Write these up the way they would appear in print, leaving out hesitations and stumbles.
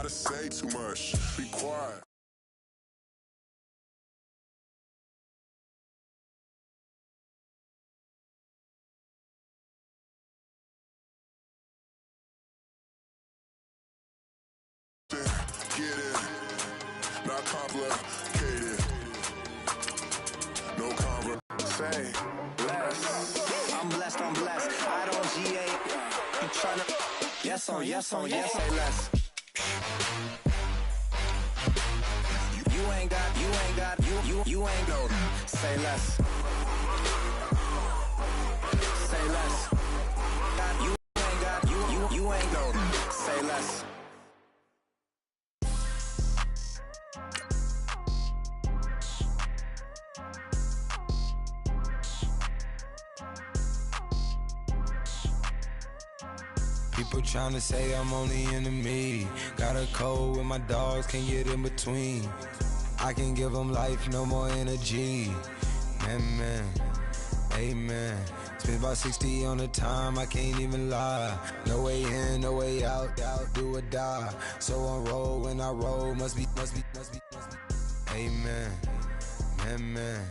to say too much. Be quiet. Get it, not complicated. No conversation. Say less. I'm blessed, I'm blessed. I don't GA. You tryna. Yes on, yes on, yes. Say less. You ain't got, you ain't no. Say less. Say less. You ain't got, you ain't no. Say less. People tryna say I'm only enemy. Got a cold with my dogs, can't get in between. I can give them life, no more energy. Man, amen. Spent about 60 on the time, I can't even lie. No way in, no way out, do or die. So on roll, when I roll, must be. Amen, man.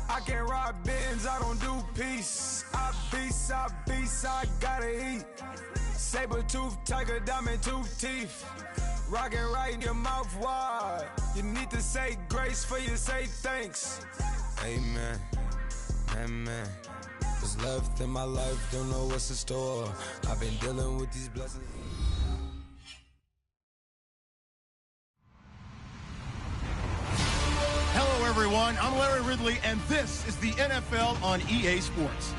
I can't ride Benz, I don't do peace. I beast, I gotta eat. Saber tooth, tiger, diamond tooth teeth. Rockin' right in your mouth wide. You need to say grace for you say thanks. Amen, amen. What's left in my life, don't know what's in store. I've been dealing with these blessings. Hello, everyone. I'm Larry Ridley, and this is the NFL on EA Sports.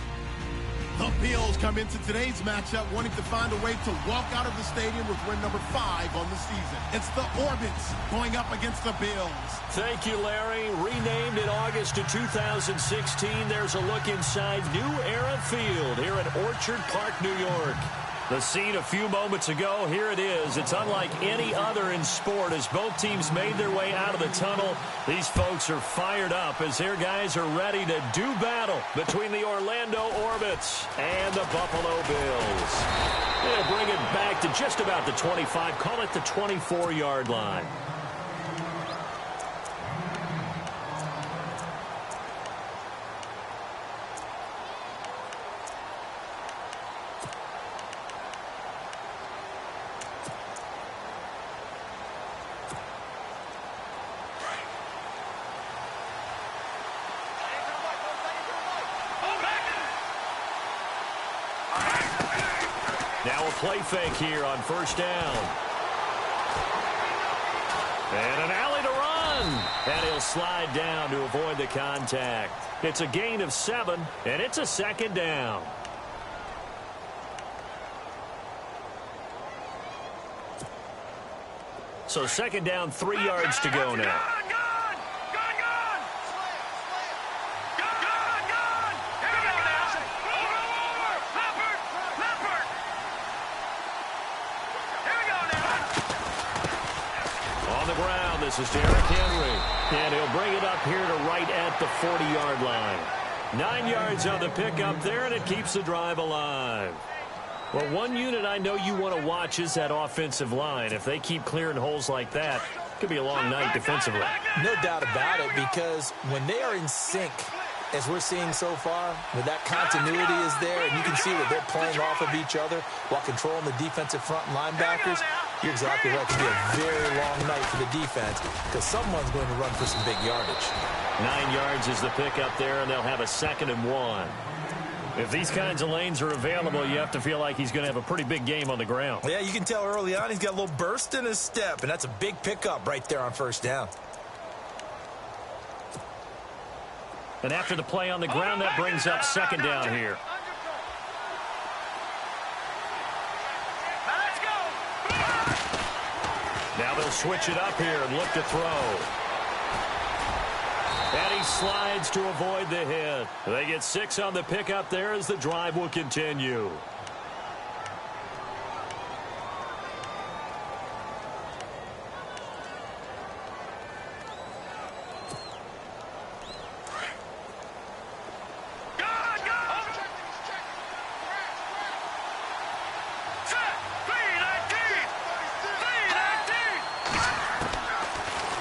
The Bills come into today's matchup wanting to find a way to walk out of the stadium with win number 5 on the season. It's the Orbits going up against the Bills. Thank you, Larry. Renamed in August of 2016, there's a look inside New Era Field here at Orchard Park, New York. The scene a few moments ago, here it is. It's unlike any other in sport as both teams made their way out of the tunnel. These folks are fired up as their guys are ready to do battle between the Orlando Orbits and the Buffalo Bills. They'll bring it back to just about the 25, call it the 24-yard line. Now a play fake here on first down. And an alley to run. And he'll slide down to avoid the contact. It's a gain of 7, and it's a second down. So second down, 3 yards to go now. This is Derrick Henry, and he'll bring it up here to right at the 40-yard line. 9 yards on the pickup there, and it keeps the drive alive. Well, one unit I know you want to watch is that offensive line. If they keep clearing holes like that, it could be a long night defensively. No doubt about it, because when they are in sync, as we're seeing so far, when that continuity is there, and you can see that they're playing off of each other while controlling the defensive front linebackers, you're exactly right. It could be a very long night for the defense because someone's going to run for some big yardage. 9 yards is the pickup there, and they'll have a 2nd and 1. If these kinds of lanes are available, you have to feel like he's going to have a pretty big game on the ground. Yeah, you can tell early on he's got a little burst in his step, and that's a big pickup right there on first down. And after the play on the ground, that brings up 2nd down here. Now they'll switch it up here and look to throw. And he slides to avoid the hit. They get 6 on the pickup there as the drive will continue.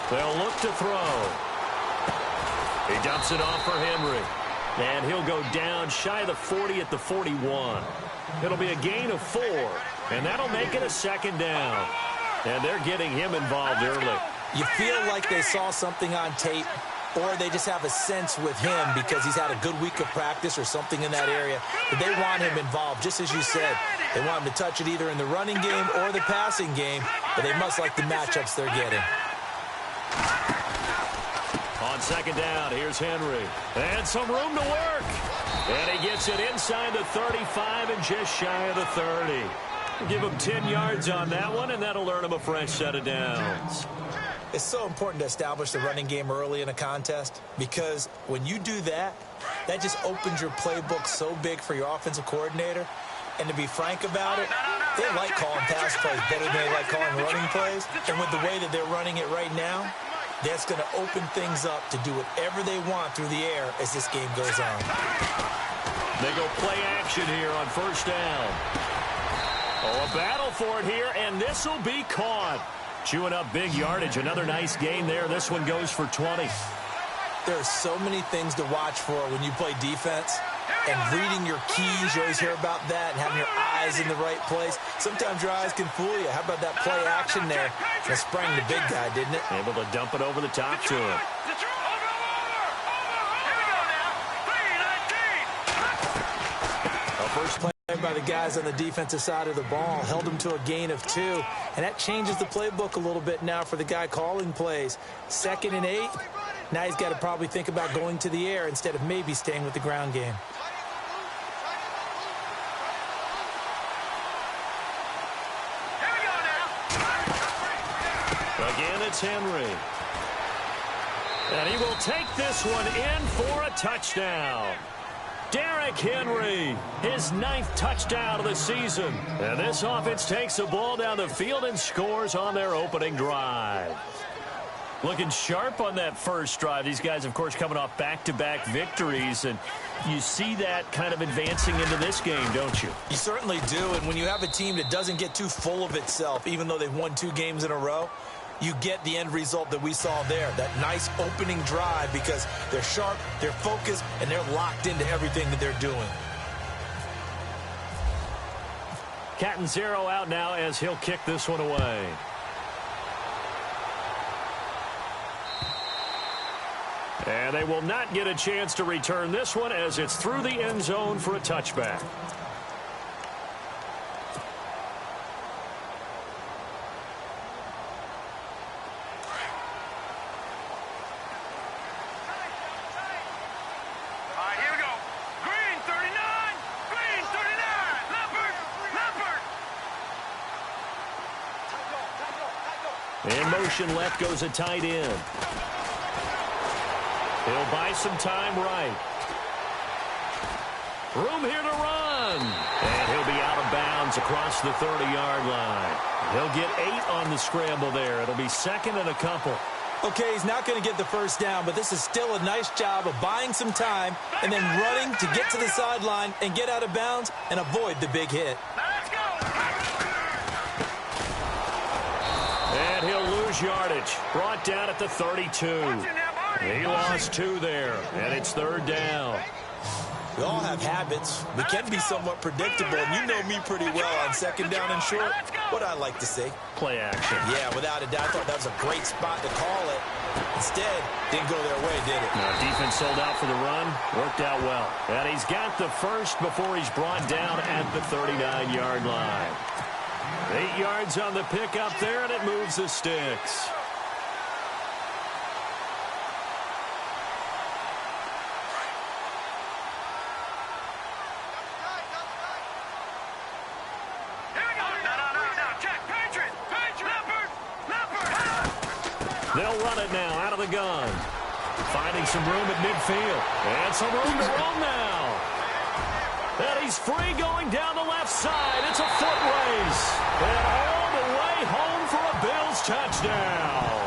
They'll look to throw. He dumps it off for Henry. And he'll go down shy of the 40 at the 41. It'll be a gain of 4. And that'll make it a second down. And they're getting him involved early. You feel like they saw something on tape, or they just have a sense with him because he's had a good week of practice or something in that area that they want him involved, just as you said. They want him to touch it either in the running game or the passing game, but they must like the matchups they're getting. On second down, here's Henry. And some room to work. And he gets it inside the 35 and just shy of the 30. Give him 10 yards on that one, and that'll earn him a fresh set of downs. It's so important to establish the running game early in a contest because when you do that, that just opens your playbook so big for your offensive coordinator. And to be frank about it, they like calling pass plays better than they like calling running plays. And with the way that they're running it right now, that's going to open things up to do whatever they want through the air as this game goes on. They go play action here on first down. Oh, a battle for it here, and this will be caught. Chewing up big yardage. Another nice gain there. This one goes for 20. There are so many things to watch for when you play defense. And reading your keys, you always hear about that, and having your eyes in the right place. Sometimes your eyes can fool you. How about that play action there? That sprang the big guy, didn't it? Able to dump it over the top to him. First play by the guys on the defensive side of the ball held them to a gain of 2, and that changes the playbook a little bit now for the guy calling plays. 2nd and 8. Now he's got to probably think about going to the air instead of maybe staying with the ground game. Again, it's Henry. And he will take this one in for a touchdown. Derrick Henry, his 9th touchdown of the season. And this offense takes the ball down the field and scores on their opening drive. Looking sharp on that first drive. These guys, of course, coming off back-to-back victories. And you see that kind of advancing into this game, don't you? You certainly do. And when you have a team that doesn't get too full of itself, even though they've won 2 games in a row, you get the end result that we saw there, that nice opening drive because they're sharp, they're focused, and they're locked into everything that they're doing. Catanzaro out now as he'll kick this one away. And they will not get a chance to return this one as it's through the end zone for a touchback. In motion left goes a tight end. He'll buy some time right. Room here to run. And he'll be out of bounds across the 30-yard line. He'll get 8 on the scramble there. It'll be 2nd and a couple. Okay, he's not going to get the first down, but this is still a nice job of buying some time and then running to get to the sideline and get out of bounds and avoid the big hit. And he'll lose yardage. Brought down at the 32. He lost 2 there, and it's 3rd down. We all have habits. We can be somewhat predictable, and you know me pretty well on 2nd down and short. What I like to say. Play action. Yeah, without a doubt. I thought that was a great spot to call it. Instead, didn't go their way, did it? Now, defense sold out for the run. Worked out well. And he's got the first before he's brought down at the 39-yard line. 8 yards on the pickup there, and it moves the sticks. They'll run it now out of the gun. Finding some room at midfield. And some room to roam now. And he's free going down the left side. It's a foot race. And all the way home for a Bills touchdown.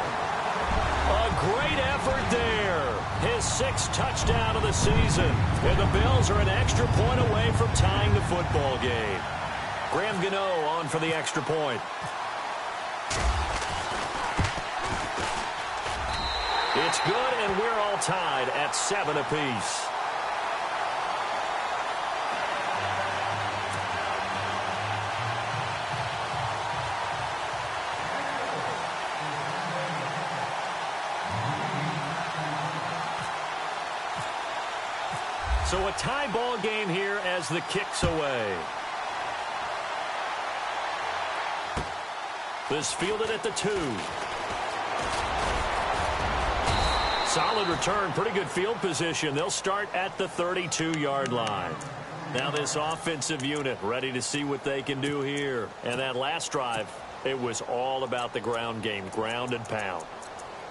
A great effort there. His 6th touchdown of the season. And the Bills are an extra point away from tying the football game. Graham Gano on for the extra point. It's good, and we're all tied at 7 apiece. So a tie ball game here as the kick's away. This fielded at the 2. Solid return, pretty good field position. They'll start at the 32-yard line. Now this offensive unit ready to see what they can do here. And that last drive, it was all about the ground game, ground and pound.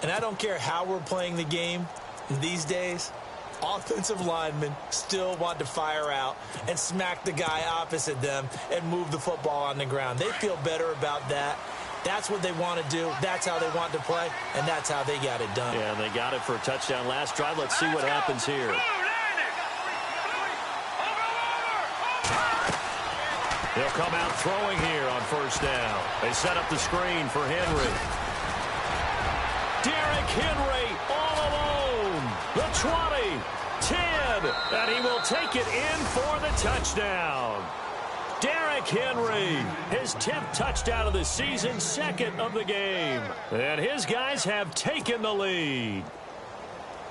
And I don't care how we're playing the game these days, offensive linemen still want to fire out and smack the guy opposite them and move the football on the ground. They feel better about that. That's what they want to do. That's how they want to play, and that's how they got it done. Yeah, they got it for a touchdown last drive. Let's see what happens here. They'll come out throwing here on first down. They set up the screen for Henry. Derrick Henry all alone. The 20, 10, and he will take it in for the touchdown. Derrick Henry, his 10th touchdown of the season, 2nd of the game. And his guys have taken the lead.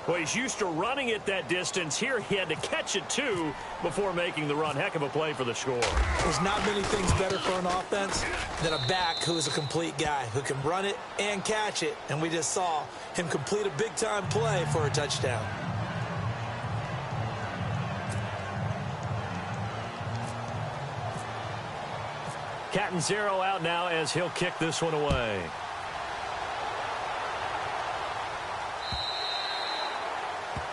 Well, he's used to running it that distance. Here he had to catch it, too, before making the run. Heck of a play for the score. There's not many things better for an offense than a back who is a complete guy, who can run it and catch it. And we just saw him complete a big-time play for a touchdown. Catanzaro out now as he'll kick this one away.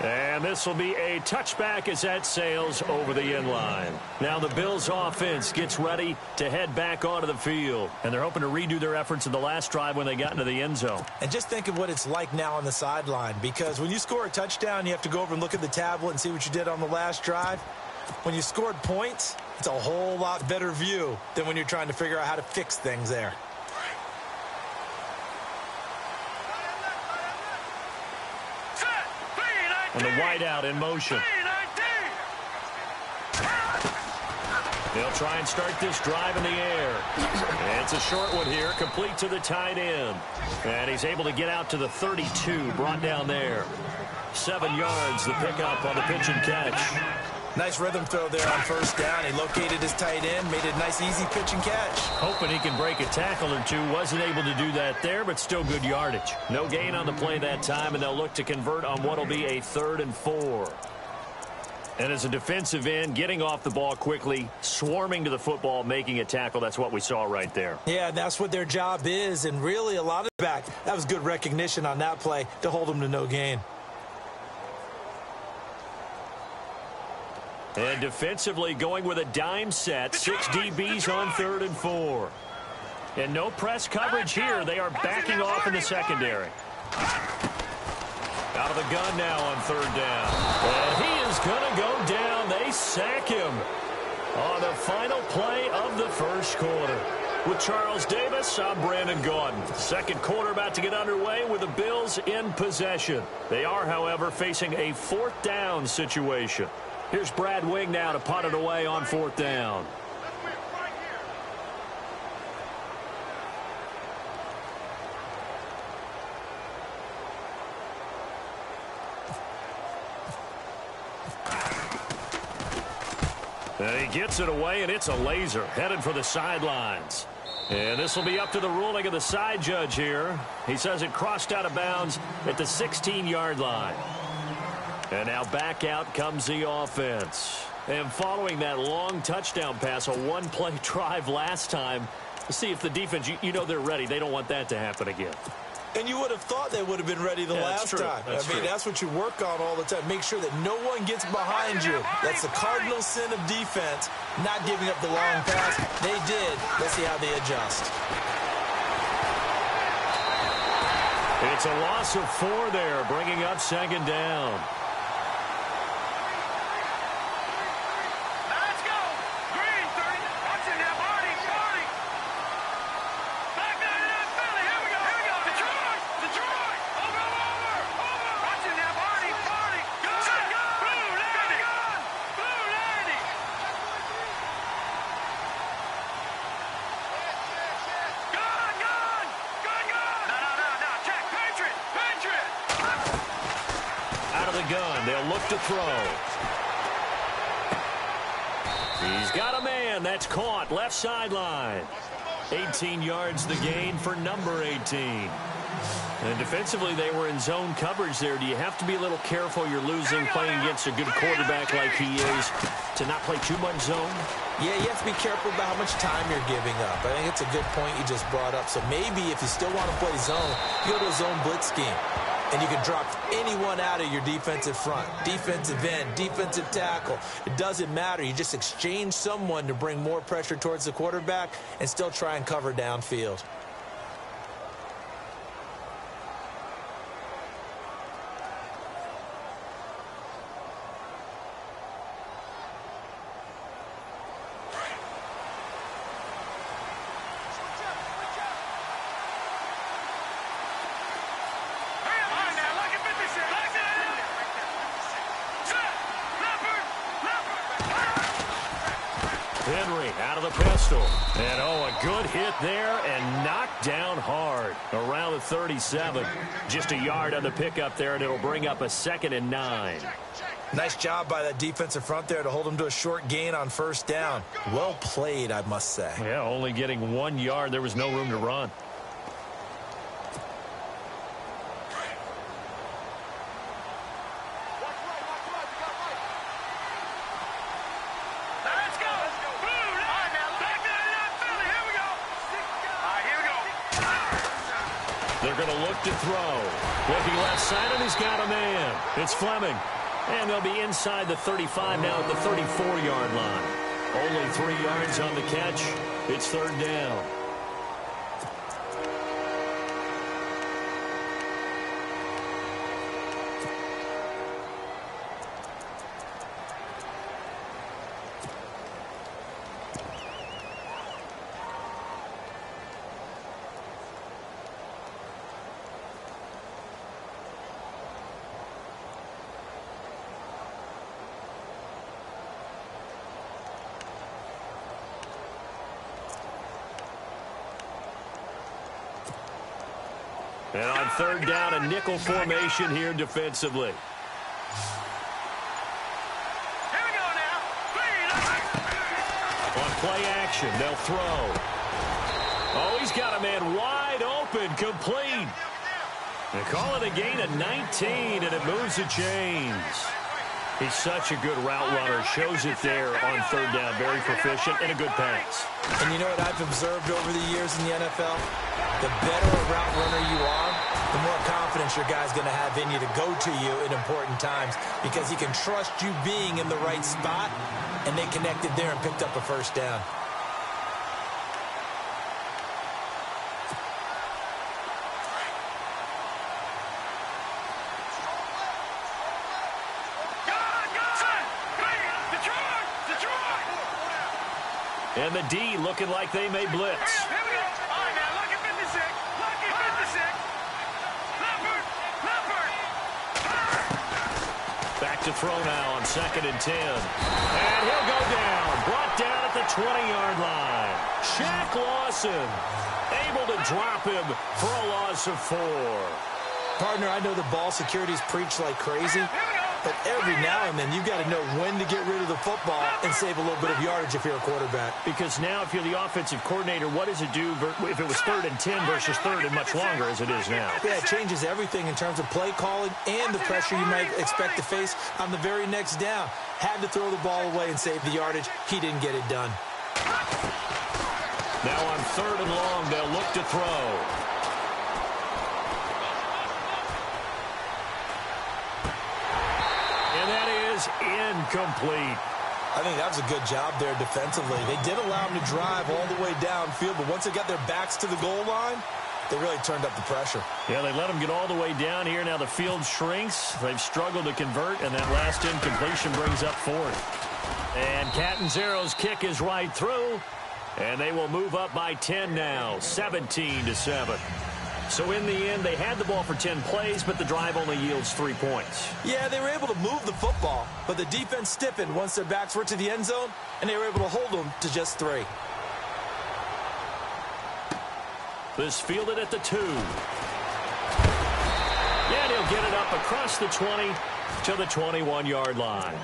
And this will be a touchback as that sails over the end line. Now the Bills offense gets ready to head back onto the field. And they're hoping to redo their efforts in the last drive when they got into the end zone. And just think of what it's like now on the sideline. Because when you score a touchdown, you have to go over and look at the tablet and see what you did on the last drive. When you scored points, it's a whole lot better view than when you're trying to figure out how to fix things there. And the wideout in motion. They'll try and start this drive in the air. It's a short one here, complete to the tight end. And he's able to get out to the 32, brought down there. 7 yards, the pickup on the pitch and catch. Nice rhythm throw there on first down. He located his tight end, made it a nice, easy pitch and catch. Hoping he can break a tackle or two. Wasn't able to do that there, but still good yardage. No gain on the play that time, and they'll look to convert on what will be a 3rd and 4. And as a defensive end, getting off the ball quickly, swarming to the football, making a tackle, that's what we saw right there. Yeah, that's what their job is, and really a lot of back. That was good recognition on that play to hold them to no gain. And defensively going with a dime set, 6 DBs on 3rd and 4. And no press coverage here. They are backing off in the secondary. Out of the gun now on 3rd down. And he is going to go down. They sack him on the final play of the first quarter. With Charles Davis, I'm Brandon Gaudin. Second quarter about to get underway with the Bills in possession. They are, however, facing a 4th down situation. Here's Brad Wing now to punt it away on 4th down. And he gets it away, and it's a laser headed for the sidelines. And this will be up to the ruling of the side judge here. He says it crossed out of bounds at the 16-yard line. And now back out comes the offense. And following that long touchdown pass, a one-play drive last time, see if the defense, you know they're ready. They don't want that to happen again. And you would have thought they would have been ready the last time. That's what you work on all the time. Make sure that no one gets behind you. That's the cardinal sin of defense, not giving up the long pass. They did. Let's see how they adjust. It's a loss of 4 there, bringing up 2nd down. the gun. They'll look to throw. He's got a man. That's caught. Left sideline. 18 yards the gain for number 18. And defensively, they were in zone coverage there. Do you have to be a little careful? You're losing playing against a good quarterback like he is to not play too much zone? Yeah, you have to be careful about how much time you're giving up. I think it's a good point you just brought up. So maybe if you still want to play zone, you go to a zone blitz scheme. And you can drop anyone out of your defensive front. Defensive end, defensive tackle. It doesn't matter. You just exchange someone to bring more pressure towards the quarterback and still try and cover downfield. Henry out of the pistol. And, a good hit there and knocked down hard around the 37. Just a yard on the pickup there, and it'll bring up a 2nd and 9. Nice job by that defensive front there to hold him to a short gain on first down. Well played, I must say. Yeah, only getting 1 yard. There was no room to run. They're going to look to throw. Looking left side, and he's got a man. It's Fleming. And they'll be inside the 35 now at the 34-yard line. Only 3 yards on the catch. It's 3rd down. And on 3rd down, a nickel formation here defensively. Here we go now. On play action, they'll throw. Oh, he's got a man wide open, complete. They call it a gain of 19, and it moves the chains. He's such a good route runner. Shows it there on 3rd down. Very proficient and a good pass. And you know what I've observed over the years in the NFL? The better a route runner you are, the more confidence your guy's going to have in you to go to you in important times because he can trust you being in the right spot, and they connected there and picked up a first down. And the D looking like they may blitz. Here we go. All right, now, look at 56. Look at 56. Leopard. Back to throw now on 2nd and 10. And he'll go down. Brought down at the 20-yard line. Shaq Lawson able to drop him for a loss of 4. Partner, I know the ball security's preached like crazy, but every now and then you've got to know when to get rid of the football and save a little bit of yardage if you're a quarterback. Because now if you're the offensive coordinator, what does it do if it was 3rd and 10 versus 3rd and much longer as it is now? Yeah, it changes everything in terms of play calling and the pressure you might expect to face on the very next down. Had to throw the ball away and save the yardage. He didn't get it done. Now on 3rd and long, they'll look to throw. Incomplete. I think that was a good job there defensively. They did allow him to drive all the way downfield, but once they got their backs to the goal line, they really turned up the pressure. Yeah, they let him get all the way down here. Now the field shrinks. They've struggled to convert, and that last incompletion brings up 4th. And Catanzero's kick is right through, and they will move up by 10 now, 17-7. So in the end, they had the ball for 10 plays, but the drive only yields 3 points. Yeah, they were able to move the football, but the defense stiffened once their backs were to the end zone, and they were able to hold them to just 3. This fielded at the 2. And he'll get it up across the 20 to the 21-yard line.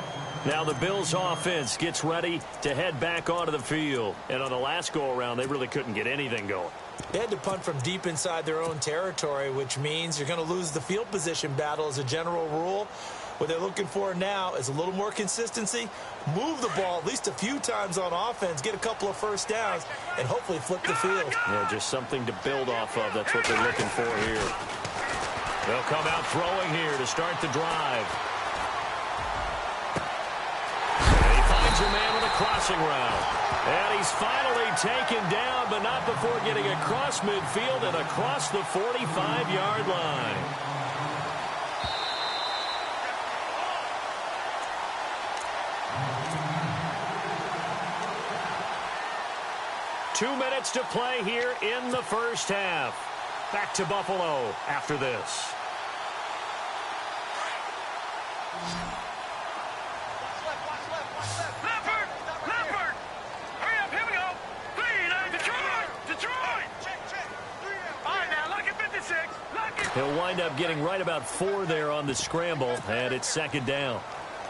Now the Bills offense gets ready to head back onto the field. And on the last go-around, they really couldn't get anything going. They had to punt from deep inside their own territory, which means you're going to lose the field position battle as a general rule. What they're looking for now is a little more consistency, move the ball at least a few times on offense, get a couple of first downs, and hopefully flip the field. Yeah, just something to build off of. That's what they're looking for here. They'll come out throwing here to start the drive. And he finds a man with a crossing route. And he's finally taken down, but not before getting across midfield and across the 45-yard line. Two minutes to play here in the first half. Back to Buffalo after this. He'll wind up getting right about 4 there on the scramble, and it's second down.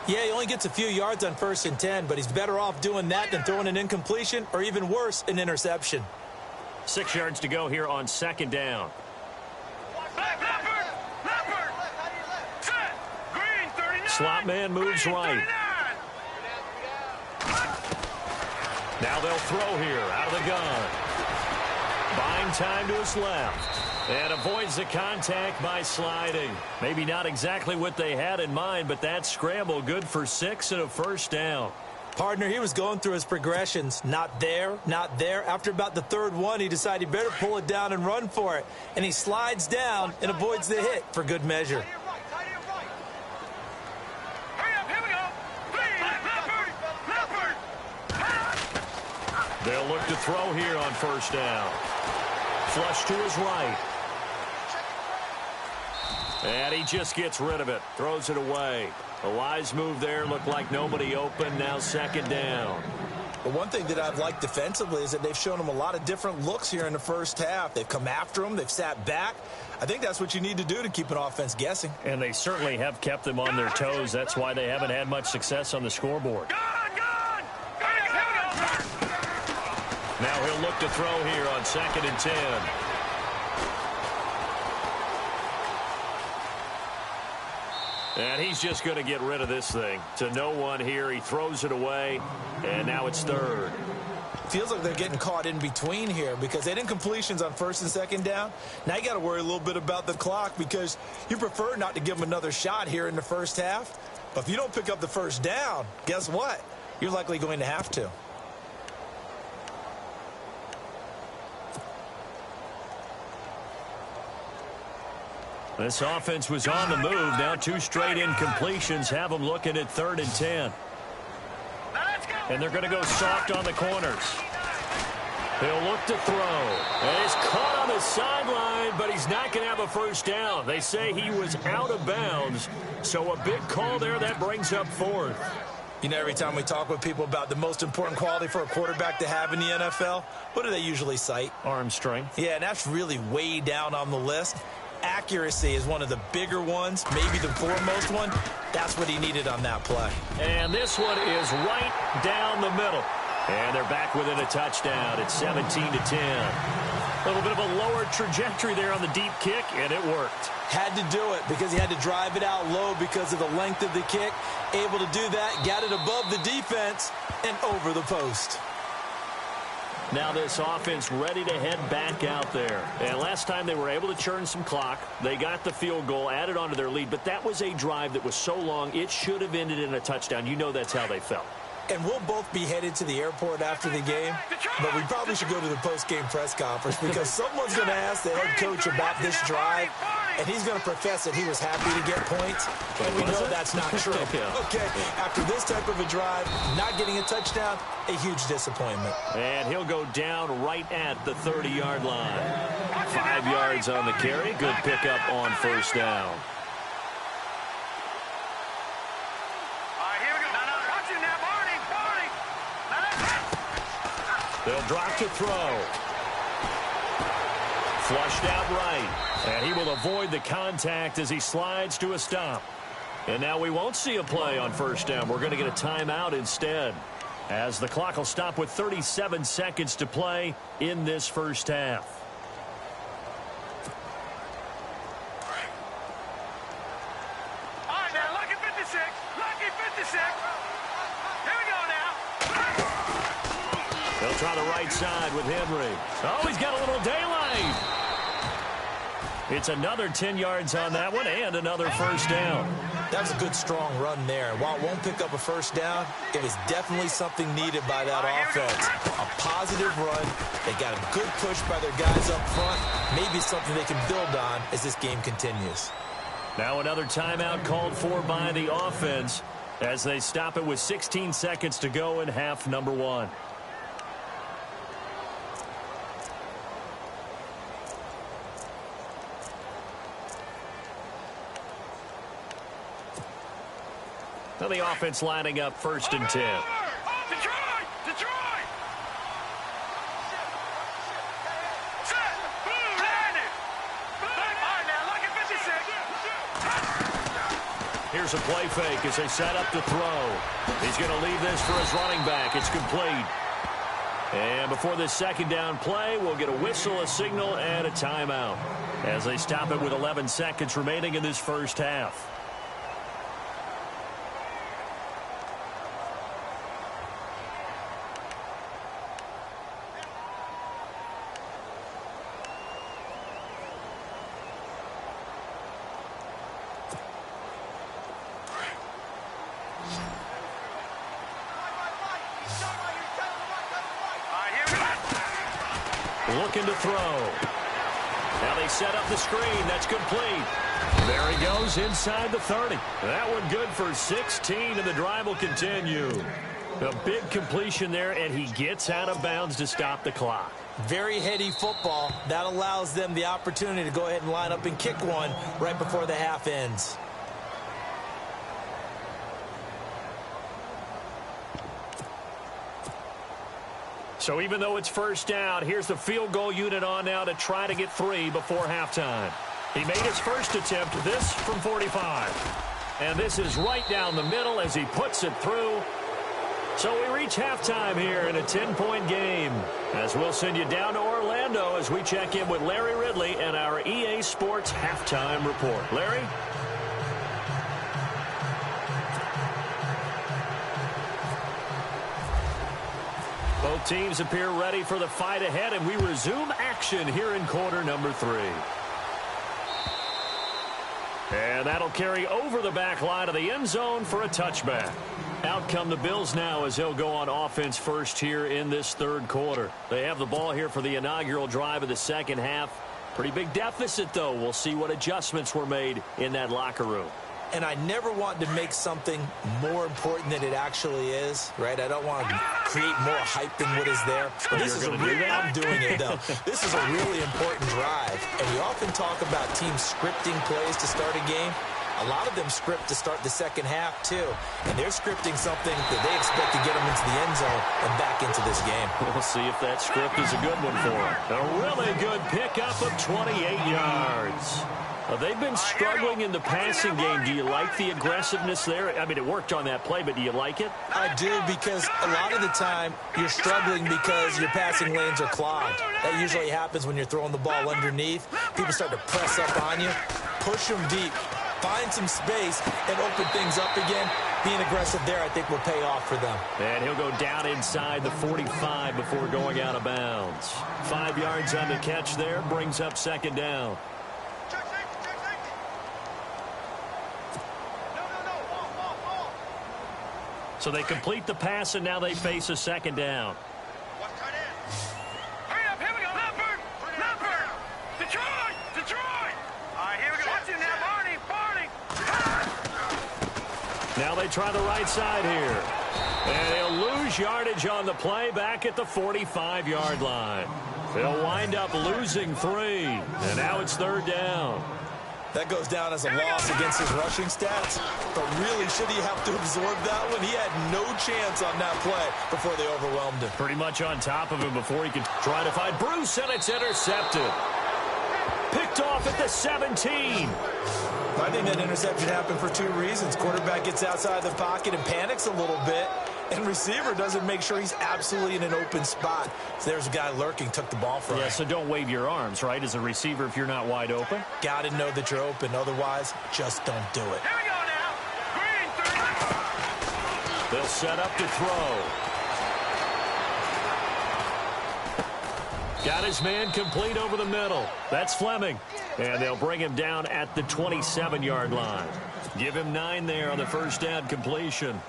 Yeah, he only gets a few yards on 1st and 10, but he's better off doing that than throwing an incompletion or even worse, an interception. 6 yards to go here on second down. Slot man moves right. Now they'll throw here out of the gun. Buying time to his left. And avoids the contact by sliding. Maybe not exactly what they had in mind, but that scramble good for 6 and a first down. Partner, he was going through his progressions. Not there, not there. After about the 3rd one, he decided he better pull it down and run for it. And he slides down and avoids the hit for good measure. They'll look to throw here on first down. Flush to his right. And he just gets rid of it. Throws it away. A wise move there. Looked like nobody open. Now second down. But one thing that I've liked defensively is that they've shown him a lot of different looks here in the first half. They've come after him. They've sat back. I think that's what you need to do to keep an offense guessing. And they certainly have kept them on their toes. That's why they haven't had much success on the scoreboard. Now he'll look to throw here on 2nd and 10. And he's just going to get rid of this thing. To no one here. He throws it away. And now it's 3rd. Feels like they're getting caught in between here because they didn't completions on 1st and 2nd down. Now you got to worry a little bit about the clock because you prefer not to give them another shot here in the first half. But if you don't pick up the first down, guess what? You're likely going to have to. This offense was on the move. Now 2 straight incompletions have them looking at 3rd and 10. And they're going to go soft on the corners. He'll look to throw. And he's caught on the sideline, but he's not going to have a first down. They say he was out of bounds. So a big call there. That brings up 4th. You know, every time we talk with people about the most important quality for a quarterback to have in the NFL, what do they usually cite? Arm strength. Yeah, and that's really way down on the list. Accuracy is one of the bigger ones, maybe the foremost one. That's what he needed on that play. And this one is right down the middle. And they're back within a touchdown. It's 17-10. A little bit of a lower trajectory there on the deep kick, and it worked. Had to do it because he had to drive it out low because of the length of the kick. Able to do that, got it above the defense, and over the post. Now this offense ready to head back out there. And last time they were able to churn some clock. They got the field goal, added onto their lead. But that was a drive that was so long, it should have ended in a touchdown. You know that's how they felt. And we'll both be headed to the airport after the game. But we probably should go to the post-game press conference because someone's going to ask the head coach about this drive. And he's going to profess that he was happy to get points. And we know that's not true. Okay, after this type of a drive, not getting a touchdown, a huge disappointment. And he'll go down right at the 30-yard line. 5 yards on the carry. Good pickup on first down. They'll drop to throw. Flushed out right. And he will avoid the contact as he slides to a stop. And now we won't see a play on first down. We're going to get a timeout instead, as the clock will stop with 37 seconds to play in this first half. All right, now, lucky 56. Lucky 56. Here we go now. They'll try the right side with Henry. Oh, he's got a little daylight. It's another 10 yards on that one and another first down. That was a good, strong run there. And while it won't pick up a first down, it was definitely something needed by that offense. A positive run. They got a good push by their guys up front. Maybe something they can build on as this game continues. Now another timeout called for by the offense as they stop it with 16 seconds to go in half number one. Now the offense lining up 1st and 10. Detroit! Detroit! Set! Landed! All right, now, lucky 56. Here's a play fake as they set up to throw. He's going to leave this for his running back. It's complete. And before this second down play, we'll get a whistle, a signal, and a timeout as they stop it with 11 seconds remaining in this first half. Looking to throw. Now they set up the screen. That's complete. There he goes inside the 30. That one good for 16, and the drive will continue. A big completion there, and he gets out of bounds to stop the clock. Very heady football. That allows them the opportunity to go ahead and line up and kick one right before the half ends. So even though it's first down, here's the field goal unit on now to try to get 3 before halftime. He made his first attempt, this from 45. And this is right down the middle as he puts it through. So we reach halftime here in a 10-point game, as we'll send you down to Orlando as we check in with Larry Ridley and our EA Sports Halftime Report. Larry? Both teams appear ready for the fight ahead, and we resume action here in quarter number 3. And that'll carry over the back line of the end zone for a touchback. Out come the Bills now as they'll go on offense first here in this third quarter. They have the ball here for the inaugural drive of the second half. Pretty big deficit, though. We'll see what adjustments were made in that locker room. And I never want to make something more important than it actually is, right? I don't want to create more hype than what is there. But this is a really, I'm doing it, though. This is a really important drive. And we often talk about teams scripting plays to start a game. A lot of them script to start the second half, too. And they're scripting something that they expect to get them into the end zone and back into this game. We'll see if that script is a good one for them. A really good pickup of 28 yards. They've been struggling in the passing game. Do you like the aggressiveness there? I mean, it worked on that play, but do you like it? I do, because a lot of the time you're struggling because your passing lanes are clogged. That usually happens when you're throwing the ball underneath. People start to press up on you. Push them deep. Find some space and open things up again. Being aggressive there, I think, will pay off for them. And he'll go down inside the 45 before going out of bounds. 5 yards on the catch there, brings up second down. So they complete the pass, and now they face a second down. Hurry up, here we go. Leopard! Detroit! Detroit! All right, here we go. Watch him now, Barney! Now they try the right side here. And they'll lose yardage on the play back at the 45-yard line. They'll wind up losing 3. And now it's third down. That goes down as a loss against his rushing stats. But really, should he have to absorb that one? He had no chance on that play before they overwhelmed him. Pretty much on top of him before he could try to find Bruce, and it's intercepted. Picked off at the 17. I think that interception happened for two reasons. Quarterback gets outside the pocket and panics a little bit, and receiver doesn't make sure he's absolutely in an open spot. So there's a guy lurking, took the ball from him. Yeah, so don't wave your arms, right, as a receiver if you're not wide open. Got to know that you're open. Otherwise, just don't do it. Here we go now. Green 3. They'll set up to throw. Got his man complete over the middle. That's Fleming. And they'll bring him down at the 27-yard line. Give him 9 there on the first down completion.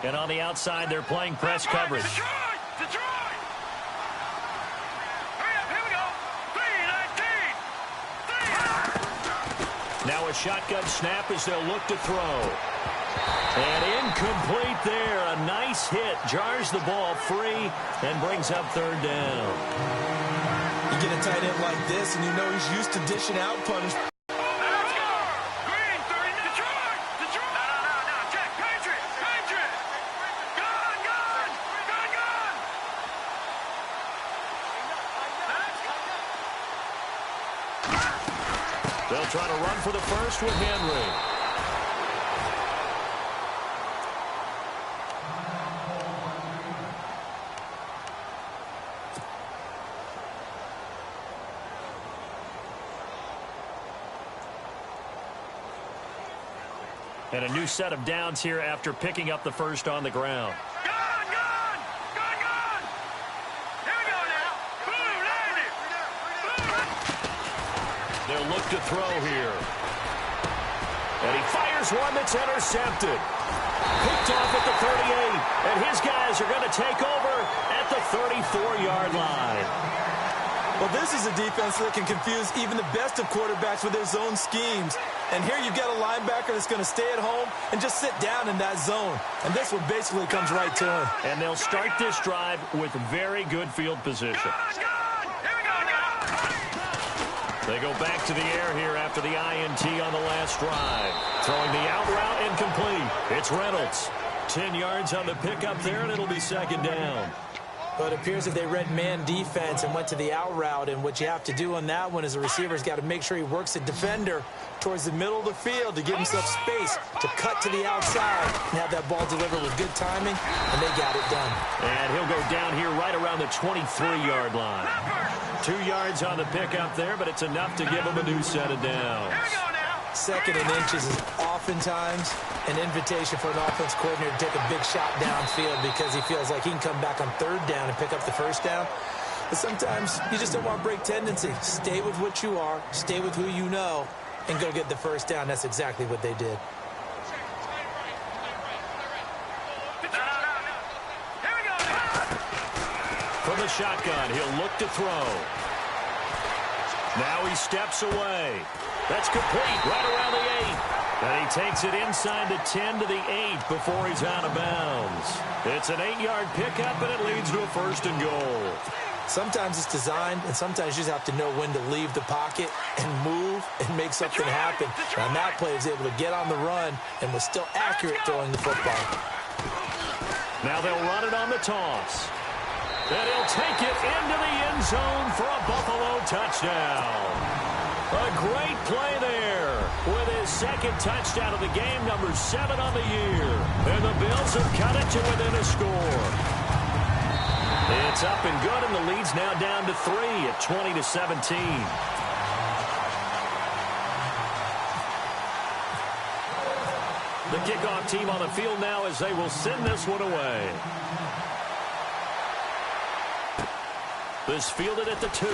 And on the outside, they're playing press coverage. Detroit! Hurry up, here we go. 3-19. Now a shotgun snap as they'll look to throw. And incomplete there. A nice hit. Jars the ball free and brings up third down. You get a tight end like this, and you know he's used to dishing out punishment. Let's go. Green 3. Detroit! No. Check. Patriot. Gun. They'll try to run for the first with Henry. And a new set of downs here after picking up the first on the ground. Gun. Here we go now. Blue, land it. They'll look to throw here. And he fires one that's intercepted. Picked off at the 38. And his guys are going to take over at the 34-yard line. Well, this is a defense that can confuse even the best of quarterbacks with their zone schemes. And here you've got a linebacker that's going to stay at home and just sit down in that zone. And this one basically comes right to him. And they'll start this drive with very good field position. Here we go now. They go back to the air here after the INT on the last drive. Throwing the out route incomplete. It's Reynolds. 10 yards on the pickup there, and it'll be second down. But it appears that they read man defense and went to the out route. And what you have to do on that one is the receiver's got to make sure he works the defender towards the middle of the field to give himself space to cut to the outside and have that ball delivered with good timing, and they got it done. And he'll go down here right around the 23-yard line. 2 yards on the pickup there, but it's enough to give him a new set of downs. Here we go now. Second and inches is oftentimes an invitation for an offense coordinator to take a big shot downfield because he feels like he can come back on third down and pick up the first down. But sometimes you just don't want to break tendency. Stay with what you are, stay with who you know, and go get the first down. That's exactly what they did. Here we go now. From the shotgun, he'll look to throw. Now he steps away. That's complete right around the 8. And he takes it inside the 10 to the 8 before he's out of bounds. It's an 8-yard pickup, and it leads to a first and goal. Sometimes it's designed, and sometimes you just have to know when to leave the pocket and move and make something happen. And that play was able to get on the run and was still accurate throwing the football. Now they'll run it on the toss. And he'll take it into the end zone for a Buffalo touchdown. A great play there with his second touchdown of the game, number 7 on the year. And the Bills have cut it to within a score. It's up and good, and the lead's now down to 3 at 20-17. The kickoff team on the field now as they will send this one away. This fielded at the 2.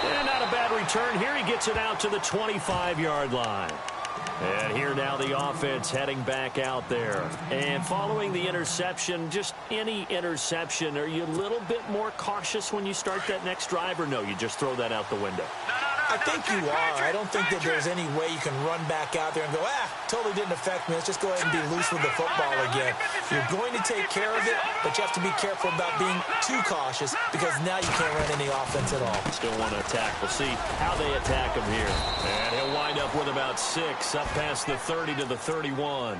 And not a bad return here. He gets it out to the 25-yard line. And here now the offense heading back out there. And following the interception, just any interception, are you a little bit more cautious when you start that next drive, or no, you just throw that out the window? I think you are. I don't think that there's any way you can run back out there and go, totally didn't affect me. Let's just go ahead and be loose with the football again. You're going to take care of it, but you have to be careful about being too cautious because now you can't run any offense at all. Still want to attack. We'll see how they attack him here. And he'll wind up with about 6 up past the 30 to the 31.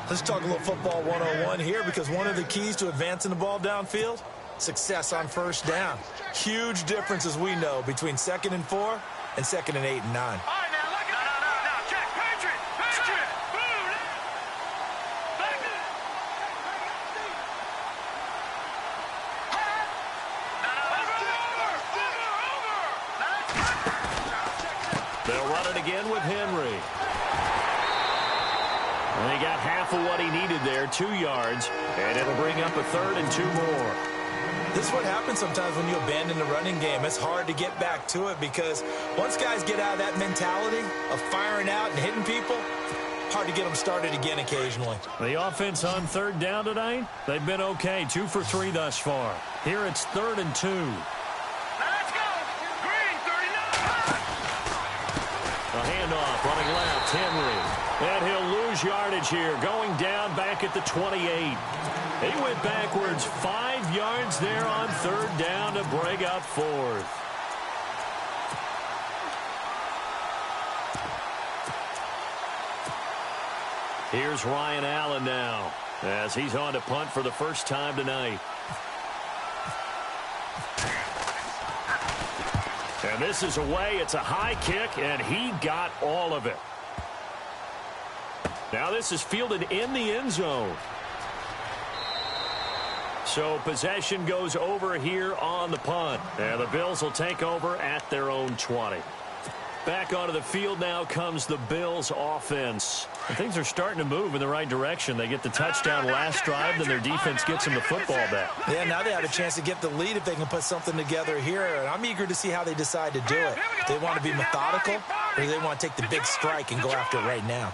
Let's talk a little football 101 here, because one of the keys to advancing the ball downfield, success on first down. Huge difference, as we know, between 2nd and 4 and 2nd and 8 and 9. They'll run it again with Henry. And he got half of what he needed there, 2 yards, and it'll bring up a 3rd and 2 more. This is what happens sometimes when you abandon the running game. It's hard to get back to it, because once guys get out of that mentality of firing out and hitting people, hard to get them started again occasionally. The offense on 3rd down tonight, they've been okay, 2 for 3 thus far. Here it's 3rd and 2. A handoff, running left, Henry. And he'll lose yardage here, going down back at the 28. He went backwards 5 yards there on 3rd down to bring up 4th. Here's Ryan Allen now, as he's on to punt for the first time tonight. And this is away. It's a high kick, and he got all of it. Now this is fielded in the end zone. So possession goes over here on the punt. And the Bills will take over at their own 20. Back onto the field now comes the Bills offense. And things are starting to move in the right direction. They get the touchdown last drive, then their defense gets them the football back. Yeah, now they have a chance to get the lead if they can put something together here. And I'm eager to see how they decide to do it. Do they want to be methodical, or do they want to take the big strike and go after it right now?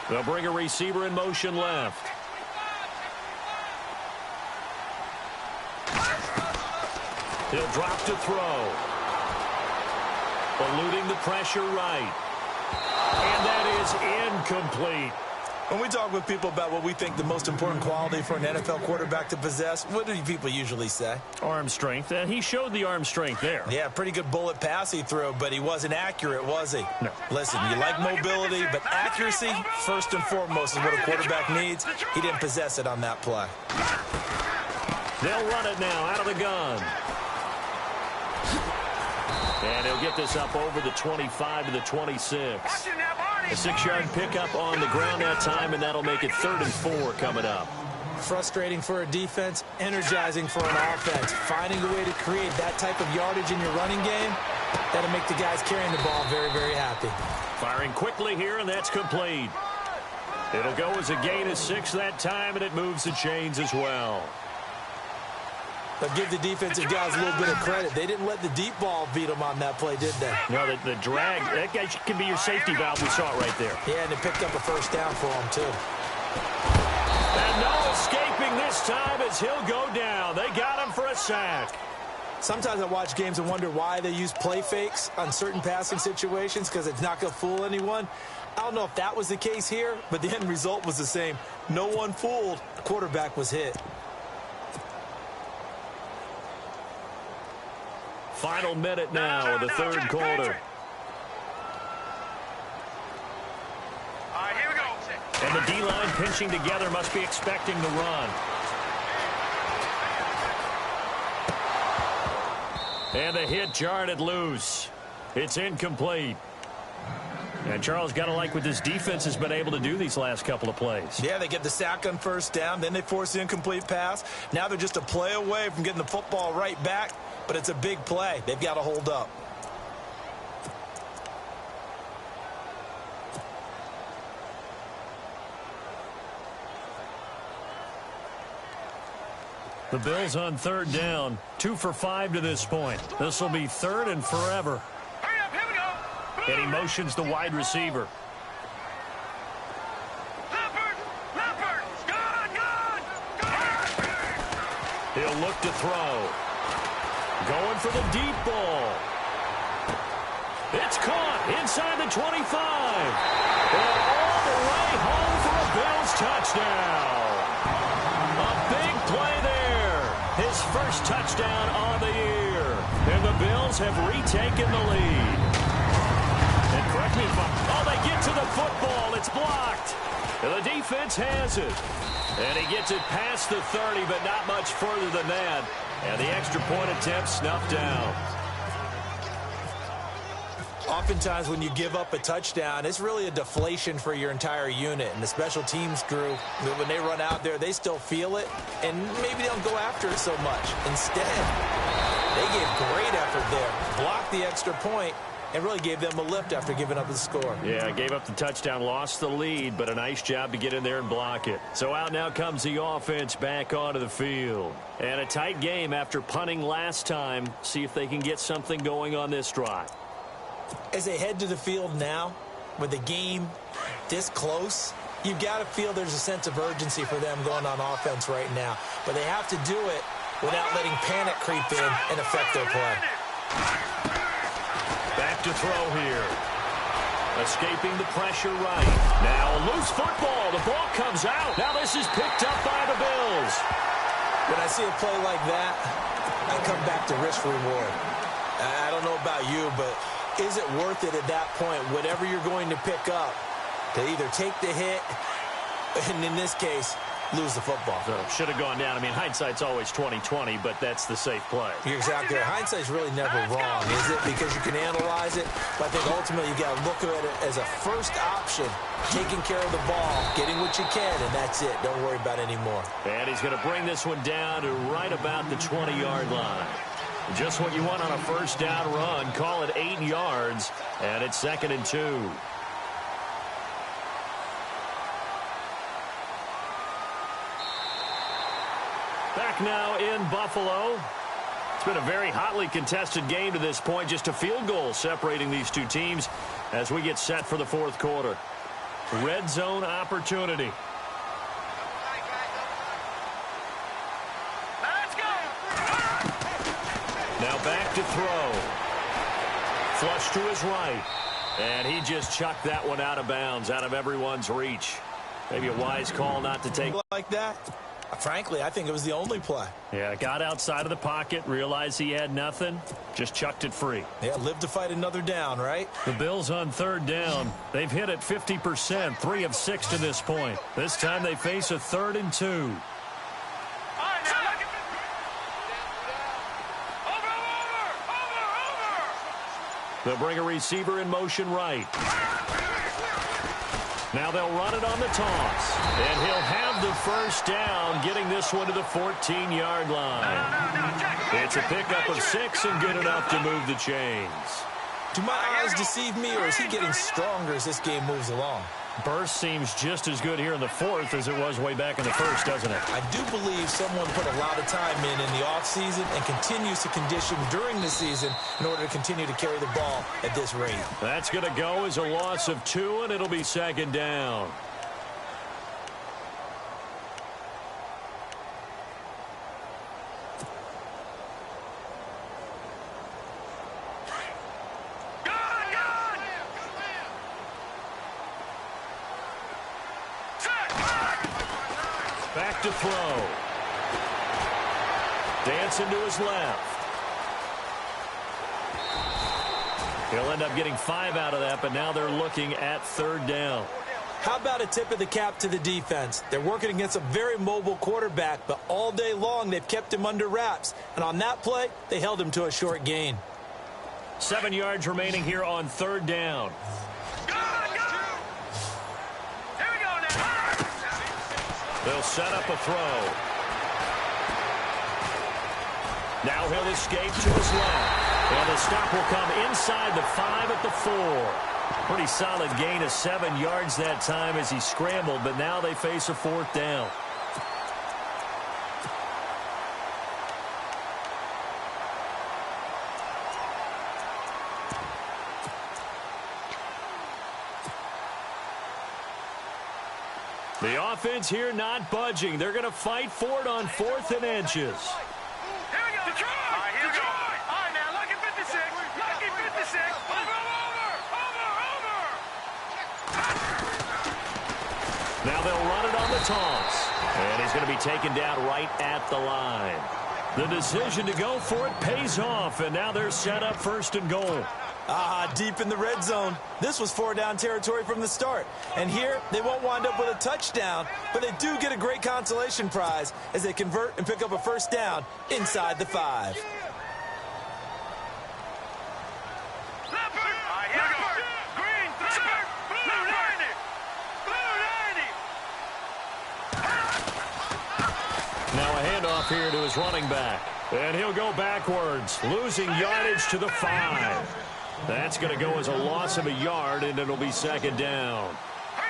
They'll bring a receiver in motion left. He'll drop to throw. Eluding the pressure right. And that is incomplete. When we talk with people about what we think the most important quality for an NFL quarterback to possess, what do people usually say? Arm strength, and he showed the arm strength there. Yeah, pretty good bullet pass he threw, but he wasn't accurate, was he? No. Listen, you like mobility, but accuracy, first and foremost, is what a quarterback needs. He didn't possess it on that play. They'll run it now out of the gun. And he'll get this up over the 25 to the 26. A 6-yard pickup on the ground that time, and that'll make it 3rd and 4 coming up. Frustrating for a defense, energizing for an offense. Finding a way to create that type of yardage in your running game, that'll make the guys carrying the ball very, very happy. Firing quickly here, and that's complete. It'll go as a gain of 6 that time, and it moves the chains as well. But give the defensive guys a little bit of credit. They didn't let the deep ball beat them on that play, did they? No, the drag, that guy can be your safety valve. We saw it right there. Yeah, and it picked up a first down for him, too. And no escaping this time as he'll go down. They got him for a sack. Sometimes I watch games and wonder why they use play fakes on certain passing situations, because it's not going to fool anyone. I don't know if that was the case here, but the end result was the same. No one fooled. The quarterback was hit. Final minute now of the third quarter. Here we go. And the D-line pinching together, must be expecting the run. And the hit jarred it loose. It's incomplete. And Charles, got to like what this defense has been able to do these last couple of plays. Yeah, they get the sack on first down, then they force the incomplete pass. Now they're just a play away from getting the football right back, but it's a big play. They've got to hold up. The Bills on third down, 2 for 5 to this point. This will be 3rd and forever. Hurry up, here we go. And he motions the wide receiver. Leopard, gone. He'll look to throw. Going for the deep ball. It's caught inside the 25. And all the way home for a Bills touchdown. A big play there. His first touchdown on the year. And the Bills have retaken the lead. And Correct me if they get to the football. It's blocked. And the defense has it. And he gets it past the 30, but not much further than that. And the extra point attempt snuffed down. Oftentimes when you give up a touchdown, it's really a deflation for your entire unit. And the special teams crew, when they run out there, they still feel it. And maybe they don't go after it so much. Instead, they gave great effort there. Blocked the extra point and really gave them a lift after giving up the score. Yeah, gave up the touchdown, lost the lead, but a nice job to get in there and block it. So out now comes the offense back onto the field. And a tight game after punting last time. See if they can get something going on this drive. As they head to the field now, with the game this close, you've got to feel there's a sense of urgency for them going on offense right now. But they have to do it without letting panic creep in and affect their play. Back to throw here. Escaping the pressure right. Now a loose football. The ball comes out. Now this is picked up by the Bills. When I see a play like that, I come back to risk reward. I don't know about you, but is it worth it at that point, whatever you're going to pick up, to either take the hit, and in this case, lose the football? So should have gone down. I mean, hindsight's always 20/20, but that's the safe play. You're exactly right. Hindsight's really never wrong, is it? Because you can analyze it, but I think ultimately you got to look at it as a first option, taking care of the ball, getting what you can, and that's it. Don't worry about it anymore. And he's going to bring this one down to right about the 20-yard line. Just what you want on a first down run. Call it 8 yards, and it's 2nd and 2. Back now in Buffalo. It's been a very hotly contested game to this point. Just a field goal separating these two teams as we get set for the fourth quarter. Red zone opportunity. Now back to throw. Flush to his right. And he just chucked that one out of bounds, out of everyone's reach. Maybe a wise call not to take like that. Frankly, I think it was the only play. Yeah, got outside of the pocket, realized he had nothing, just chucked it free. Yeah, live to fight another down, right? The Bills on 3rd down. They've hit it 50%, 3 of 6 to this point. This time they face a 3rd and 2. They'll bring a receiver in motion right. Now they'll run it on the toss. And he'll have the first down, getting this one to the 14-yard line. It's a pickup of 6 and good enough to move the chains. Do my eyes deceive me, or is he getting stronger as this game moves along? Burst seems just as good here in the 4th as it was way back in the 1st, doesn't it? I do believe someone put a lot of time in the offseason and continues to condition during the season in order to continue to carry the ball at this rate. That's going to go as a loss of 2, and it'll be 2nd down. Back to throw. Dancing to his left. He'll end up getting 5 out of that, but now they're looking at 3rd down. How about a tip of the cap to the defense? They're working against a very mobile quarterback, but all day long they've kept him under wraps. And on that play, they held him to a short gain. 7 yards remaining here on 3rd down. They'll set up a throw. Now he'll escape to his left. And the stop will come inside the 5 at the 4. Pretty solid gain of 7 yards that time as he scrambled, but now they face a 4th down. The offense here not budging. They're going to fight for it on 4th and inches. Here we go. Detroit! All right, here we go. All right, now, lucky 56. Lucky 56. Over. Now they'll run it on the toss. And he's going to be taken down right at the line. The decision to go for it pays off, and now they're set up 1st and goal. Deep in the red zone. This was 4-down territory from the start. And here, they won't wind up with a touchdown, but they do get a great consolation prize as they convert and pick up a 1st down inside the 5. Now a handoff here to his running back. And he'll go backwards, losing yardage to the 5. That's going to go as a loss of a yard, and it'll be 2nd down.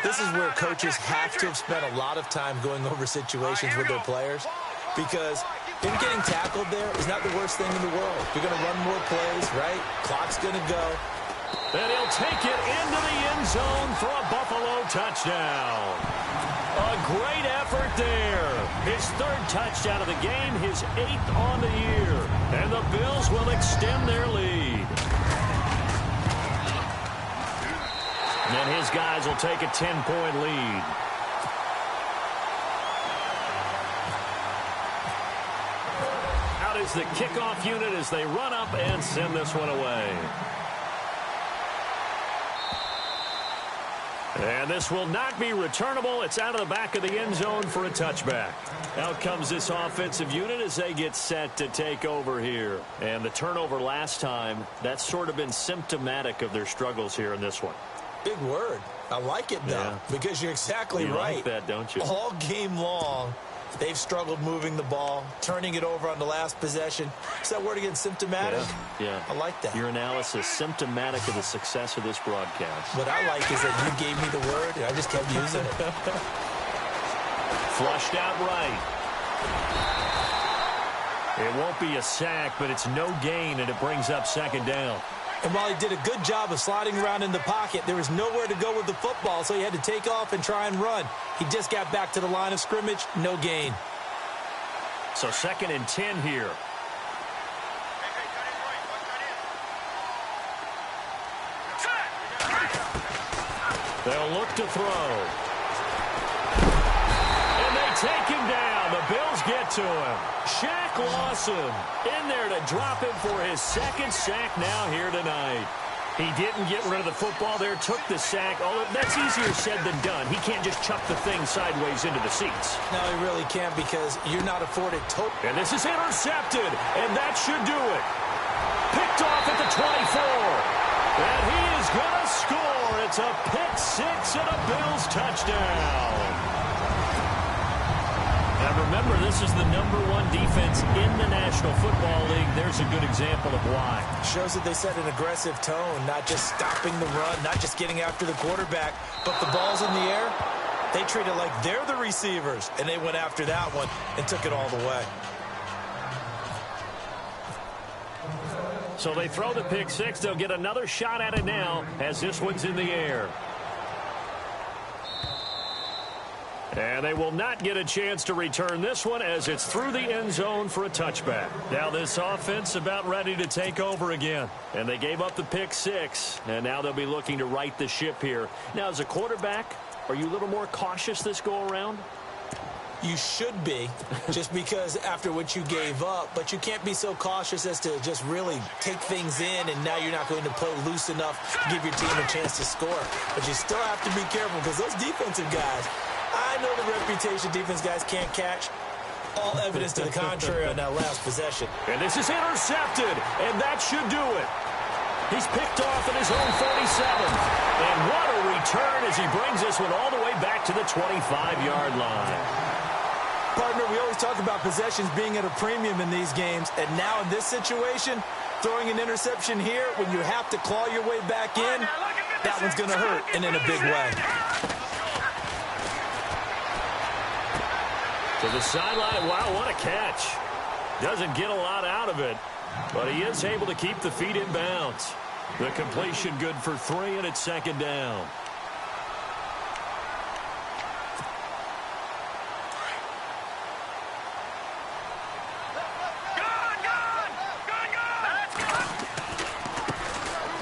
This is where coaches have to have spent a lot of time going over situations with their players, because them getting tackled there is not the worst thing in the world. You're going to run more plays, right? Clock's going to go. And he'll take it into the end zone for a Buffalo touchdown. A great effort there. His 3rd touchdown of the game, his 8th on the year. And the Bills will extend their lead. And his guys will take a 10-point lead. Out is the kickoff unit as they run up and send this one away. And this will not be returnable. It's out of the back of the end zone for a touchback. Out comes this offensive unit as they get set to take over here. And the turnover last time, that's sort of been symptomatic of their struggles here in this one. Big word. I like it, though, because you're exactly right. You like that, don't you? All game long, they've struggled moving the ball, turning it over on the last possession. Is that word again, symptomatic? Yeah. I like that. Your analysis, symptomatic of the success of this broadcast. What I like is that you gave me the word, and I just kept using it. Flushed out right. It won't be a sack, but it's no gain, and it brings up 2nd down. And while he did a good job of sliding around in the pocket, there was nowhere to go with the football, so he had to take off and try and run. He just got back to the line of scrimmage, no gain. So 2nd and 10 here. They'll look to throw. And they take him down. The Bills get to him. Shaq Lawson in there to drop him for his 2nd sack now here tonight. He didn't get rid of the football there, took the sack. Oh, that's easier said than done. He can't just chuck the thing sideways into the seats. No, he really can't, because you're not afforded total. And this is intercepted, and that should do it. Picked off at the 24. And he is going to score. It's a pick 6 and a Bills touchdown. Now remember, this is the #1 defense in the National Football League. There's a good example of why. Shows that they set an aggressive tone, not just stopping the run, not just getting after the quarterback, but the ball's in the air. They treat it like they're the receivers, and they went after that one and took it all the way. So they throw the pick 6. They'll get another shot at it now as this one's in the air. And they will not get a chance to return this one as it's through the end zone for a touchback. Now this offense about ready to take over again. And they gave up the pick 6, and now they'll be looking to right the ship here. Now as a quarterback, are you a little more cautious this go around? You should be, just because after what you gave up, but you can't be so cautious as to just really take things in, and now you're not going to play loose enough to give your team a chance to score. But you still have to be careful, because those defensive guys, I know the reputation defense guys can't catch. All evidence to the contrary on that last possession. And this is intercepted, and that should do it. He's picked off at his own 47. And what a return as he brings this one all the way back to the 25-yard line. Partner, we always talk about possessions being at a premium in these games, and now in this situation, throwing an interception here when you have to claw your way back in, that one's going to hurt, and in a big way. To the sideline. Wow, what a catch. Doesn't get a lot out of it, but he is able to keep the feet in bounds. The completion good for 3, and it's 2nd down.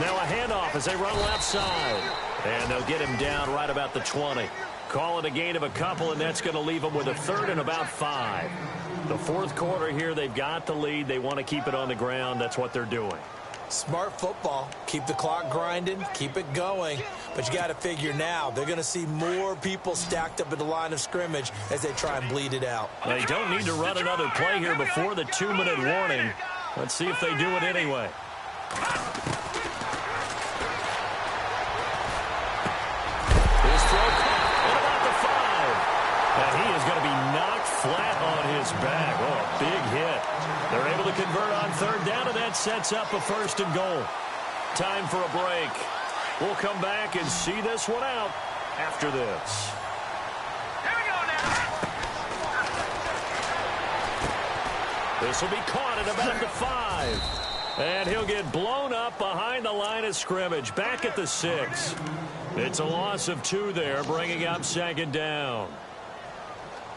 Now a handoff as they run left side. And they'll get him down right about the 20. Call it a gain of a couple, and that's going to leave them with a third and about 5. The fourth quarter here, they've got the lead. They want to keep it on the ground. That's what they're doing. Smart football. Keep the clock grinding. Keep it going. But you got to figure now, they're going to see more people stacked up at the line of scrimmage as they try and bleed it out. They don't need to run another play here before the 2-minute warning. Let's see if they do it anyway. His throw caught at about the 5. And he is going to be knocked flat on his back. Oh, a big hit. They're able to convert on third down, and that sets up a 1st and goal. Time for a break. We'll come back and see this one out after this. Here we go now. This will be caught at about the 5. And he'll get blown up behind the line of scrimmage, back at the 6. It's a loss of 2 there, bringing up 2nd down.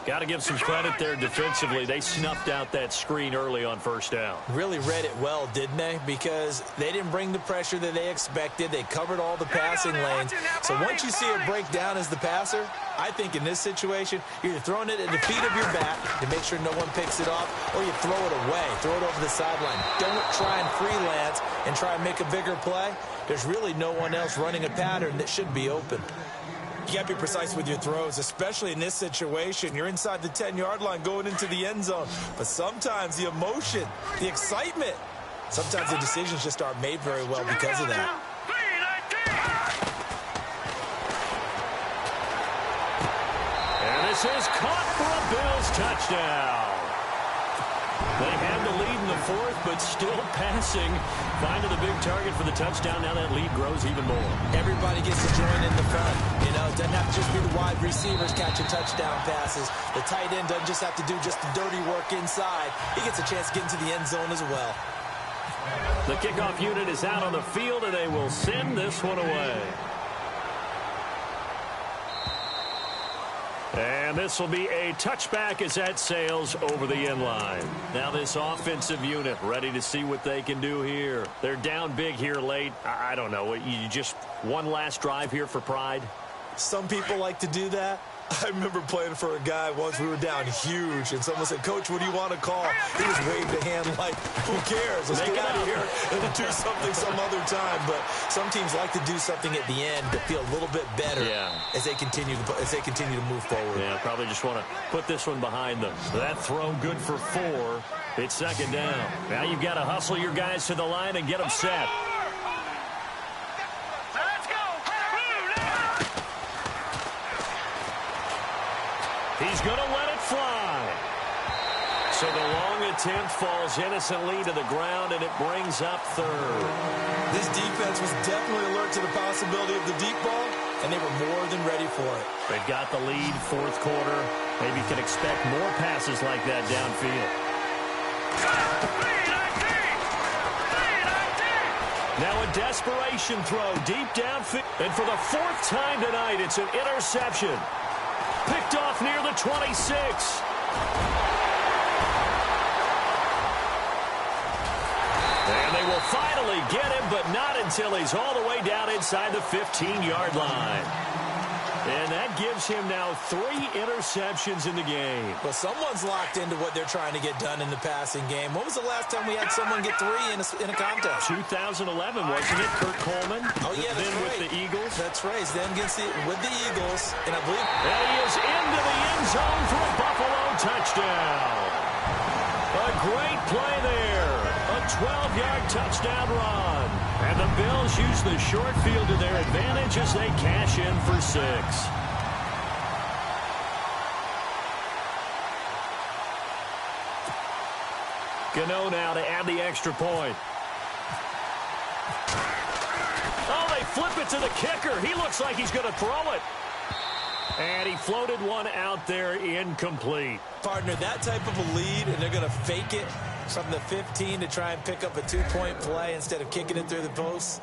Got to give some credit there defensively. They snuffed out that screen early on 1st down. Really read it well, didn't they? Because they didn't bring the pressure that they expected. They covered all the passing lanes. So once you see it break down as the passer, I think in this situation, you're either throwing it at the feet of your back to make sure no one picks it off, or you throw it away, throw it over the sideline. Don't try and freelance and try and make a bigger play. There's really no one else running a pattern that should be open. You got to be precise with your throws, especially in this situation. You're inside the 10-yard line going into the end zone. But sometimes the emotion, the excitement, sometimes the decisions just aren't made very well because of that. And this is caught for a Bills touchdown. They had the lead in the 4th, but still passing. Finding the big target for the touchdown. Now that lead grows even more. Everybody gets to join in the fun. You know, it doesn't have to just be the wide receivers catching touchdown passes. The tight end doesn't just have to do just the dirty work inside. He gets a chance to get into the end zone as well. The kickoff unit is out on the field, and they will send this one away. And this will be a touchback as that sails over the end line. Now this offensive unit ready to see what they can do here. They're down big here late. I don't know. You just one last drive here for pride? Some people like to do that. I remember playing for a guy once. We were down huge, and someone said, "Coach, what do you want to call?" He just waved a hand like, "Who cares? Let's get out of here and do something some other time." But some teams like to do something at the end to feel a little bit better as they continue to move forward. Yeah, probably just want to put this one behind them. That throw good for 4. It's 2nd down. Now you've got to hustle your guys to the line and get them set. He's going to let it fly. So the long attempt falls innocently to the ground, and it brings up 3rd. This defense was definitely alert to the possibility of the deep ball, and they were more than ready for it. They've got the lead, 4th quarter. Maybe you can expect more passes like that downfield. Now a desperation throw deep downfield. And for the 4th time tonight, it's an interception. Picked off near the 26. And they will finally get him, but not until he's all the way down inside the 15-yard line. And that gives him now 3 interceptions in the game. Well, someone's locked into what they're trying to get done in the passing game. When was the last time we had someone get 3 in a contest? 2011, wasn't it? Kurt Coleman. Oh, yeah, that's then right. With the Eagles. That's right. Then with the Eagles, and I believe. And he is into the end zone for a Buffalo touchdown. A great play there. A 12-yard touchdown run. And the Bills use the short field to their advantage as they cash in for 6. Gano now to add the extra point. Oh, they flip it to the kicker. He looks like he's going to throw it. And he floated one out there incomplete. Partner, that type of a lead, and they're going to fake it from the 15 to try and pick up a 2-point play instead of kicking it through the post.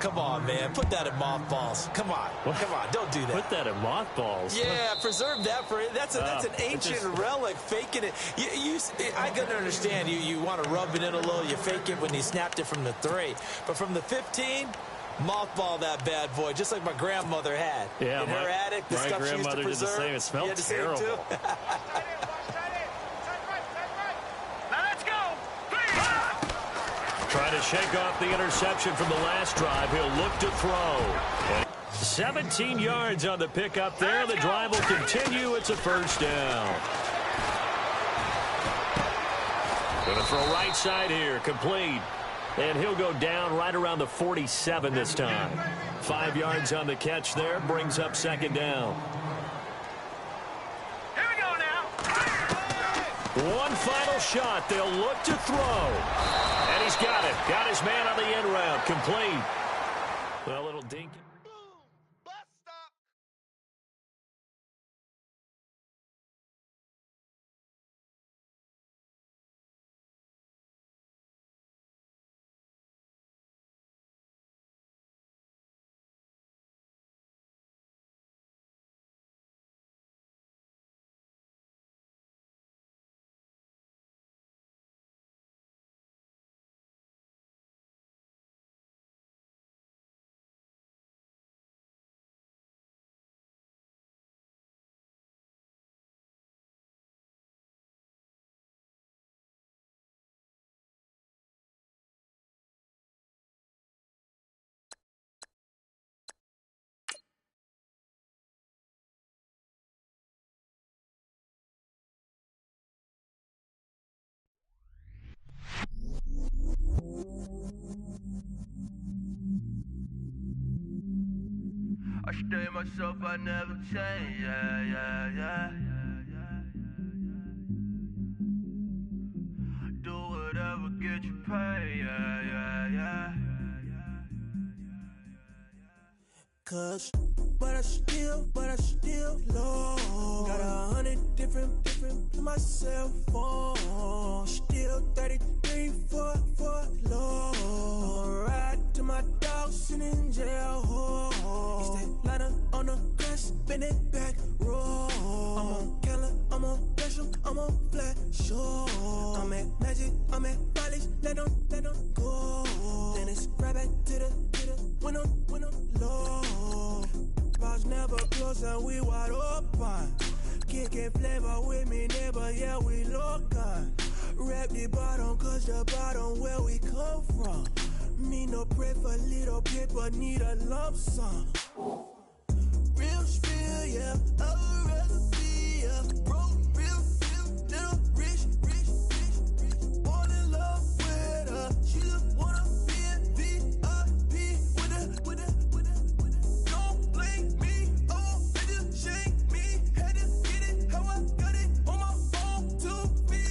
Come on, man. Put that in mothballs. Come on. Come on. Don't do that. Put that in mothballs? Yeah, preserve that for it. That's an ancient relic, faking it. I can understand you want to rub it in a little. You fake it when you snapped it from the 3. But from the 15, mothball that bad boy, just like my grandmother had. Yeah, in her attic, the stuff she used to preserve. Did the same. It smelled terrible. Now let's go. Trying to shake off the interception from the last drive. He'll look to throw. And 17 yards on the pickup there. The drive will continue. It's a first down. Going to throw right side here. Complete. And he'll go down right around the 47 this time. 5 yards on the catch there. Brings up second down. Here we go now. One final shot. They'll look to throw. And he's got it. Got his man on the end route. Complete. Well, a little dink. I stay myself, I never change, yeah. Do whatever, get you paid, yeah. Cause, but I still low. Got 100 different in my cell phone. Still 33 for low. I'ma ride to my dog sitting in jail. He stay lighter on the grass, bend it back, roll. I'm on Keller, I'm on Gresham, I'm on Flat Shore. I'm at Magic, I'm at Follies, let them go. Then it's right back to the when I'm low. Bars never close and we wide open. Kicking flavor with me, neighbor, yeah, we local. Rap the bottom, cause the bottom where we come from. Me no pray for little paper, need a lump sum. Real spill, yeah, I'd rather be a broke, real, little rich. Fall in love with her, she just wanna be a VIP with her. Don't blame me, oh, they just shame me. Had to get it, how I got it on my phone to be.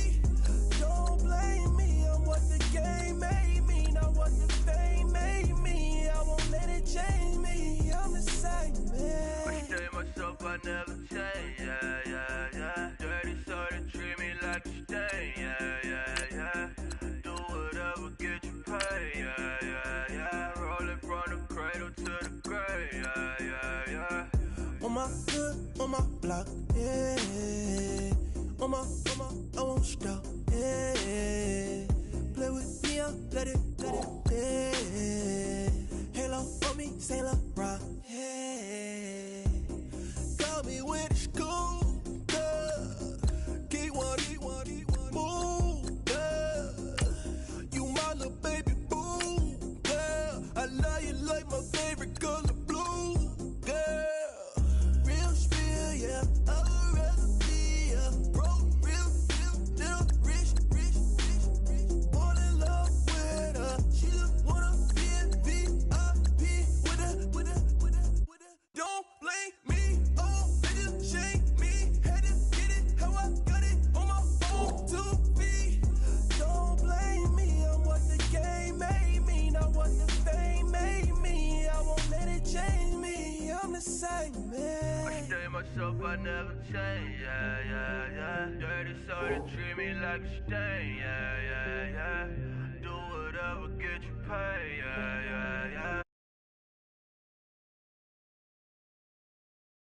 Don't blame me, I'm what the game made me, not what the fame made me. I won't let it change me, I'm the same man. I stay myself, I never change, yeah. Dirty so they treat me like a stain, yeah. Do whatever, get you paid, yeah. Rolling from the cradle to the grave, yeah. On my hood, on my block, yeah. On my, I won't stop, yeah. Play with me, I'll let it, yeah. Halo on me, Saint Laurent, yeah. Got me with the school, yeah. Keep one, move, yeah. You my little baby boo, yeah. I love you like my favorite color blue, yeah. Real spill, yeah. I'd rather be a broke, real, little rich. Fall in love with her, she just wanna be a VIP with her. Don't blame me, oh, they just shame me. Had to get it, how I got it on my phone to be. Don't blame me, I'm what the game made me, not what the fame made me. I won't let it change me, I'm the same man. I stay myself, I never change, yeah. Dirty so they treat me like a stain, yeah. Do whatever, get you paid, yeah.